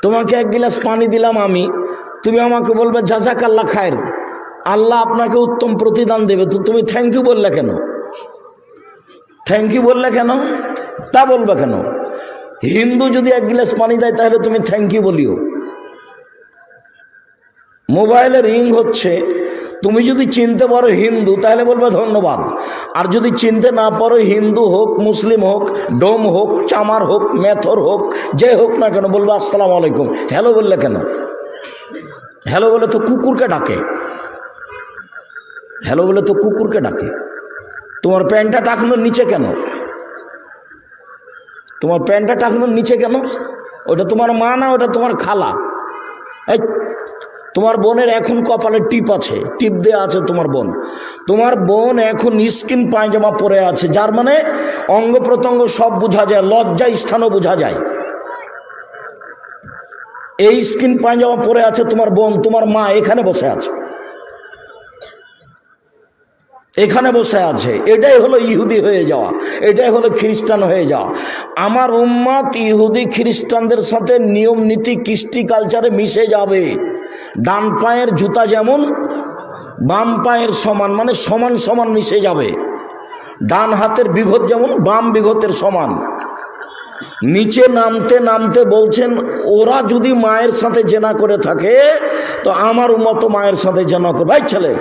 তোমাকে এক গিলাস পানি দিলাম আমি, তুমি আমাকে বলবে জাযাকাল্লাহ খায়ের, আল্লাহ আপনাকে উত্তম প্রতিদান দেবে, তো তুমি থ্যাংক ইউ বললে কেন? থ্যাংক ইউ বললে কেন? তা বলবে কেন? হিন্দু যদি এক গিলাস পানি দেয় তাহলে তুমি থ্যাংক ইউ বলিও। মোবাইলে রিং হচ্ছে, তুমি যদি চিনতে পারো হিন্দু তাহলে বলবে ধন্যবাদ, আর যদি চিনতে না পারো, হিন্দু হোক, মুসলিম হোক, ডোম হোক, চামার হোক, মেথর হোক, যে হোক না কেন, বলবে আসসালামু আলাইকুম। হ্যালো বললে কেন? হ্যালো বলে তো কুকুরকে ডাকে, হ্যালো বলে তো কুকুরকে ডাকে। তোমার প্যান্টটা টাকনোর নিচে কেন? তোমার প্যান্টটা টাকনোর নিচে কেন? ওটা তোমার মা না, ওটা তোমার খালা। এই তোমার বোনের এখন কপালে টিপ আছে, টিপ দেওয়া আছে তোমার বোন। তোমার বোন এখন স্কিন পায়জামা পরে আছে, যার মানে অঙ্গ প্রত্যঙ্গ সব বোঝা যায়, লজ্জা স্থানও বোঝা যায়। এই স্কিন পায়জামা পরে আছে তোমার বোন, তোমার মা এখানে বসে আছে, এখানে বসে আছে। এটাই হলো ইহুদি হয়ে যাওয়া, এটাই হলো খ্রিস্টান হয়ে যাওয়া। আমার উম্মত ইহুদি খ্রিস্টানদের সাথে নিয়ম নীতি কৃষ্টি কালচারে মিশে যাবে। ডান পায়ের জুতা যেমন বাম পায়ের সমান, মানে সমান সমান মিশে যাবে। ডান হাতের বিঘত যেমন বাম বিঘতের সমান। নিচে নামতে নামতে বলছেন, ওরা যদি মায়ের সাথে জেনা করে থাকে তো আমার মতো মায়ের সাথে জেনা করে। ভাই ছেলে,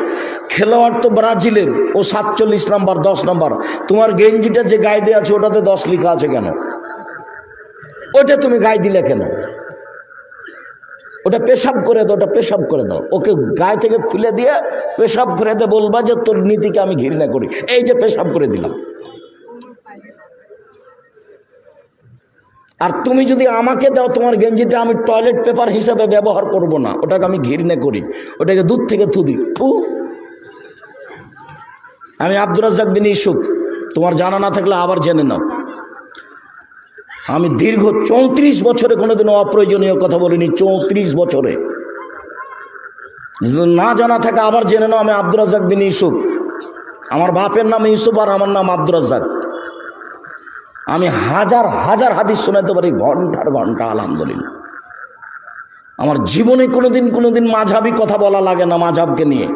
খেলোয়াড় তো ব্রাজিলের, ও 47 নাম্বার 10 নাম্বার। তোমার গেঞ্জিটা যে গায়ে দিয়ে আছে ওটাতে 10 লেখা আছে কেন? ওটা তুমি গায়ে দিলে কেন? ওটা পেশাব করে দাও, ওটা পেশাব করে দাও। ওকে গায়ে থেকে খুলে দিয়ে পেশাব করে দে, বলবা যে তোর নীতিকে আমি ঘৃণা করি, এই যে পেশাব করে দিলাম। আর তুমি যদি আমাকে দাও তোমার গেঞ্জিটা, আমি টয়লেট পেপার হিসাবে ব্যবহার করব না, ওটাকে আমি ঘৃণা করি, ওটাকে দুধ থেকে থুদি। আমি আব্দুর রাজ্জাক বিন ইউসুফ, তোমার জানা না থাকলে আবার জেনে নাও। আমি দীর্ঘ 34 বছরে কোনোদিন অপ্রয়োজনীয় কথা বলিনি, 34 বছরে। যদি না জানা থাকে আবার জেনে নাও। আমি আব্দুর রাজ্জাক বিন ইউসুফ, আমার বাপের নাম ইউসুফ আর আমার নাম আব্দুর রাজ্জাক। আমি হাজার হাজার হাদিস শোনাতে পারি, ঘন্টার ঘন্টা, আলহামদুলিল্লাহ। আমার জীবনে কোনোদিন মাঝহাবি কথা বলা লাগে না, মাঝহাবকে নিয়ে।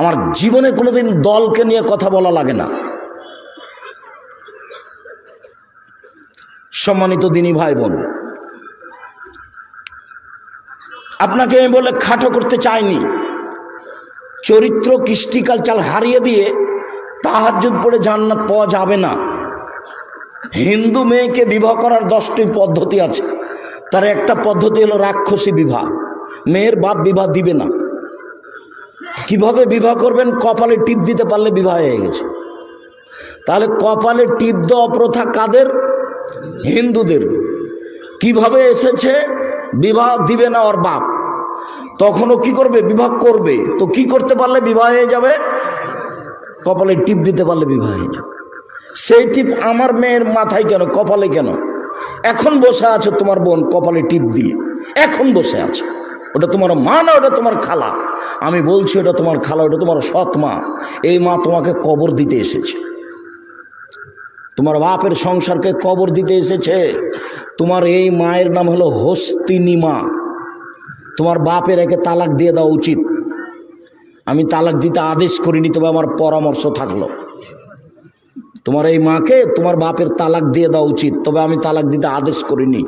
আমার জীবনে কোনোদিন দলকে নিয়ে কথা বলা লাগে না। সম্মানিত দিনী ভাই বোন, আপনাকে আমি বলে খাটো করতে চাইনি। চরিত্র কৃষ্টি কালচার হারিয়ে দিয়ে তাহাজ্জুদ পড়ে জান্নাত পাওয়া যাবে না। হিন্দু মেয়েকে বিবাহ করার 10টি পদ্ধতি আছে, তার একটা পদ্ধতি হলো রাক্ষসী বিবাহ। মেয়ের বাপ বিবাহ দিবে না। কিভাবে বিবাহ করবেন? কপালে টিপ দিতে পারলে বিবাহ হয়ে গেছে। তাহলে কপালে টিপ দেওয়া প্রথা কাদের? হিন্দুদের। কিভাবে এসেছে? বিবাহ দিবে না ওর বাপ, তখনও কি করবে? বিবাহ করবে। তো কি করতে পারলে বিবাহ হয়ে যাবে? কপালে টিপ দিতে পারলে বিবাহ হয়ে যাবে। সেই টিপ আমার মেয়ের মাথায় কেন, কপালে কেন? এখন বসে আছে তোমার বোন কপালে টিপ দিয়ে, এখন বসে আছে। ওটা তোমার মা না, ওটা তোমার খালা। আমি বলছি ওটা তোমার খালা, ওটা তোমার সৎ মা। এই মা তোমাকে কবর দিতে এসেছে, তোমার বাপের সংসারকে কবর দিতে এসেছে। তোমার এই মায়ের নাম হলো হস্তিনী মা। তোমার বাপের একে তালাক দিয়ে দেওয়া উচিত। আমি তালাক দিতে আদেশ করিনি, তবে আমার পরামর্শ থাকলো, তোমার এই মাকে তোমার বাপের তালাক দিয়ে দেওয়া উচিত, তবে আমি তালাক দিতে আদেশ করিনি।